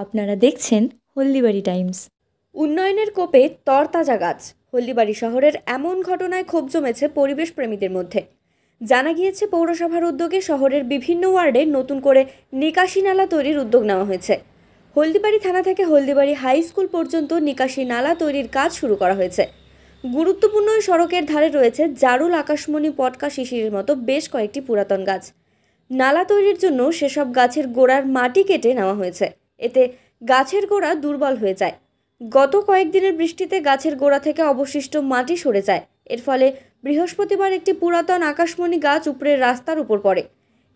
আপনারা দেখছেন হলদিবাড়ি টাইমস। উন্নয়নের কোপে তরতাজা গাছ। হলদিবাড়ি শহরের এমন ঘটনায় ক্ষোভ জমেছে পরিবেশ প্রেমীদের মধ্যে। জানা গিয়েছে, পৌরসভার উদ্যোগে শহরের বিভিন্ন ওয়ার্ডে নতুন করে নিকাশি নালা তৈরির উদ্যোগ নেওয়া হয়েছে। হলদিবাড়ি থানা থেকে হলদিবাড়ি হাই স্কুল পর্যন্ত নিকাশি নালা তৈরির কাজ শুরু করা হয়েছে। গুরুত্বপূর্ণ ওই সড়কের ধারে রয়েছে জারুল, আকাশমণি, পটকা, শিশিরের মতো বেশ কয়েকটি পুরাতন গাছ। নালা তৈরির জন্য সেসব গাছের গোড়ার মাটি কেটে নেওয়া হয়েছে। এতে গাছের গোড়া দুর্বল হয়ে যায়। গত কয়েকদিনের বৃষ্টিতে গাছের গোড়া থেকে অবশিষ্ট মাটি সরে যায়। এর ফলে বৃহস্পতিবার একটি পুরাতন আকাশমণি গাছ উপরের রাস্তার উপর পড়ে।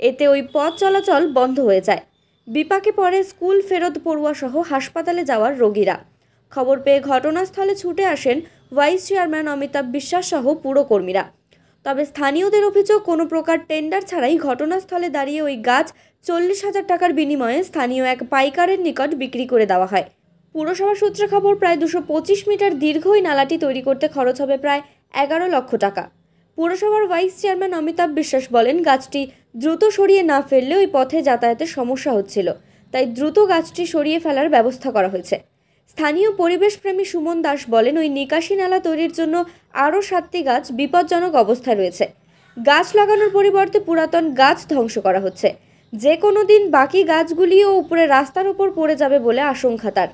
এতে ওই পথ চলাচল বন্ধ হয়ে যায়। বিপাকে পড়ে স্কুল ফেরত পড়ুয়া সহ হাসপাতালে যাওয়ার রোগীরা। খবর পেয়ে ঘটনাস্থলে ছুটে আসেন ভাইস চেয়ারম্যান অমিতাভ বিশ্বাস সহ পুরকর্মীরা। তবে স্থানীয়দের অভিযোগ, কোনো প্রকার টেন্ডার ছাড়াই ঘটনাস্থলে দাঁড়িয়ে ওই গাছ 40,000 টাকার বিনিময়ে স্থানীয় এক পাইকারের নিকট বিক্রি করে দেওয়া হয়। পুরসভা সূত্রে খবর, প্রায় 225 মিটার দীর্ঘ ওই নালাটি তৈরি করতে খরচ হবে প্রায় 11 লক্ষ টাকা। পুরসভার ভাইস চেয়ারম্যান অমিতাভ বিশ্বাস বলেন, গাছটি দ্রুত সরিয়ে না ফেললে ওই পথে যাতায়াতের সমস্যা হচ্ছিল, তাই দ্রুত গাছটি সরিয়ে ফেলার ব্যবস্থা করা হয়েছে। স্থানীয় পরিবেশপ্রেমী সুমন দাস বলেন, ওই নিকাশি নালা তৈরির জন্য আরও 7টি গাছ বিপজ্জনক অবস্থায় রয়েছে। গাছ লাগানোর পরিবর্তে পুরাতন গাছ ধ্বংস করা হচ্ছে। যে কোনো দিন বাকি গাছগুলিও উপরে রাস্তার উপর পড়ে যাবে বলে আশঙ্কা তার।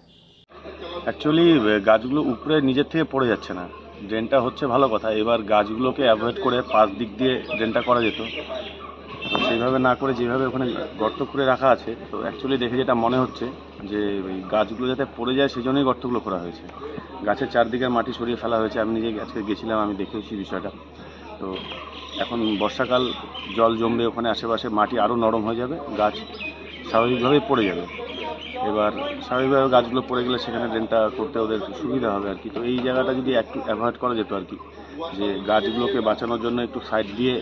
অ্যাকচুয়ালি গাছগুলো উপরে নিজের থেকে পড়ে যাচ্ছে না, ড্রেনটা হচ্ছে ভালো কথা। এবার গাছগুলোকে অ্যাভয়েড করে পাশ দিক দিয়ে ড্রেনটা করা যেত, তো সেইভাবে না করে যেভাবে ওখানে গর্ত করে রাখা আছে, তো অ্যাকচুয়ালি দেখে যেটা মনে হচ্ছে যে ওই গাছগুলো যাতে পড়ে যায় সেই জন্যই গর্তগুলো করা হয়েছে। গাছের চারদিকে মাটি সরিয়ে ফেলা হয়েছে। আমি নিজে আজকে গেছিলাম, আমি দেখেছি বিষয়টা। তো এখন বর্ষাকাল, জল জমবে ওখানে, আশেপাশে মাটি আরও নরম হয়ে যাবে, গাছ স্বাভাবিকভাবেই পড়ে যাবে। এবার স্বাভাবিকভাবে গাছগুলো পড়ে গেলে সেখানে ড্রেনটা করতে ওদের সুবিধা হবে আর কি। তো এই জায়গাটা যদি একটু অ্যাভয়েড করা যেত আর কি, যে গাছগুলোকে বাঁচানোর জন্য একটু সাইড দিয়ে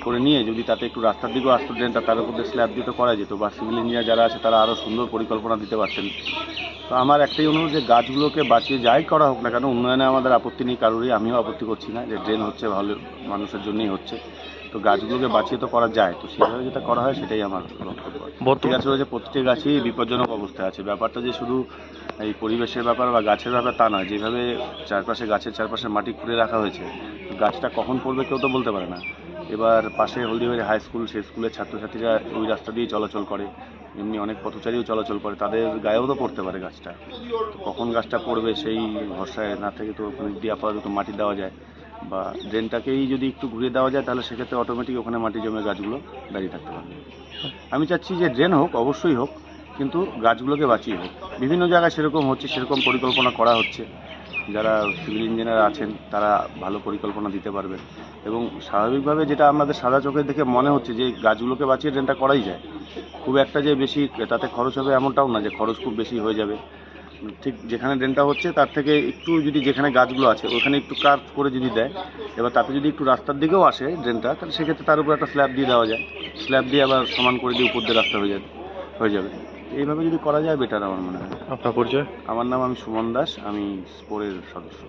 করে নিয়ে যদি তাতে একটু রাস্তার দিকেও আসতো ড্রেনটা, তার উপর দিয়ে স্ল্যাব দিয়ে তো করা যেত, বা সিভিল ইঞ্জিনিয়ার যারা আছে তারা আরও সুন্দর পরিকল্পনা দিতে পারতেন। তো আমার একটাই অনুরোধ যে গাছগুলোকে বাঁচিয়ে যাই করা হোক না কেন, উন্নয়নে আমাদের আপত্তি নেই কারোরই, আমিও আপত্তি করছি না, যে ড্রেন হচ্ছে ভালো মানুষের জন্যই হচ্ছে, তো গাছগুলোকে বাঁচিয়ে তো করা যায়। তো সেভাবে যেটা করা হয় সেটাই আমার বক্তব্য। প্রতি গাছ রয়েছে, প্রতিটি গাছই বিপজ্জনক অবস্থায় আছে। ব্যাপারটা যে শুধু এই পরিবেশের ব্যাপার বা গাছের ব্যাপার তা নয়, যেভাবে চারপাশে গাছের চারপাশে মাটি খুঁড়ে রাখা হয়েছে, গাছটা কখন পড়বে কেউ তো বলতে পারে না। এবার পাশে হলদিবাড়ি হাই স্কুল, সেই স্কুলের ছাত্রছাত্রীরা ওই রাস্তা দিয়ে চলাচল করে, এমনি অনেক পথচারীও চলাচল করে, তাদের গায়েও তো পড়তে পারে গাছটা। তো কখন গাছটা পড়বে সেই ভরসায় না থেকে তো ওখানে দিয়ে আপাতত মাটি দেওয়া যায়, বা ড্রেনটাকেই যদি একটু ঘুরিয়ে দেওয়া যায়, তাহলে সেক্ষেত্রে অটোমেটিক ওখানে মাটি জমে গাছগুলো দাঁড়িয়ে থাকতে পারবে। আমি চাচ্ছি যে ড্রেন হোক, অবশ্যই হোক, কিন্তু গাছগুলোকে বাঁচিয়ে হোক। বিভিন্ন জায়গায় সেরকম হচ্ছে, সেরকম পরিকল্পনা করা হচ্ছে। যারা সিভিল ইঞ্জিনিয়ার আছেন তারা ভালো পরিকল্পনা দিতে পারবেন, এবং স্বাভাবিকভাবে যেটা আমাদের সাদা চোখে দেখে মনে হচ্ছে যে গাছগুলোকে বাঁচিয়ে ড্রেনটা করাই যায়। খুব একটা যে বেশি তাতে খরচ হবে এমনটাও না, যে খরচ খুব বেশি হয়ে যাবে। ঠিক যেখানে ড্রেনটা হচ্ছে তার থেকে একটু যদি, যেখানে গাছগুলো আছে ওখানে একটু কার্ভ করে যদি দেয়, এবার তাতে যদি একটু রাস্তার দিকেও আসে ড্রেনটা, তাহলে সেক্ষেত্রে তার উপর একটা স্ল্যাব দিয়ে দেওয়া যায়, স্ল্যাব দিয়ে আবার সমান করে দিয়ে উপর দিয়ে রাস্তা হয়ে যাবে। এইভাবে যদি করা যায় বেটার আমার মনে হয়। আপনার পরিচয়? আমার নাম, আমি সুমন দাস, আমি স্পোরের সদস্য।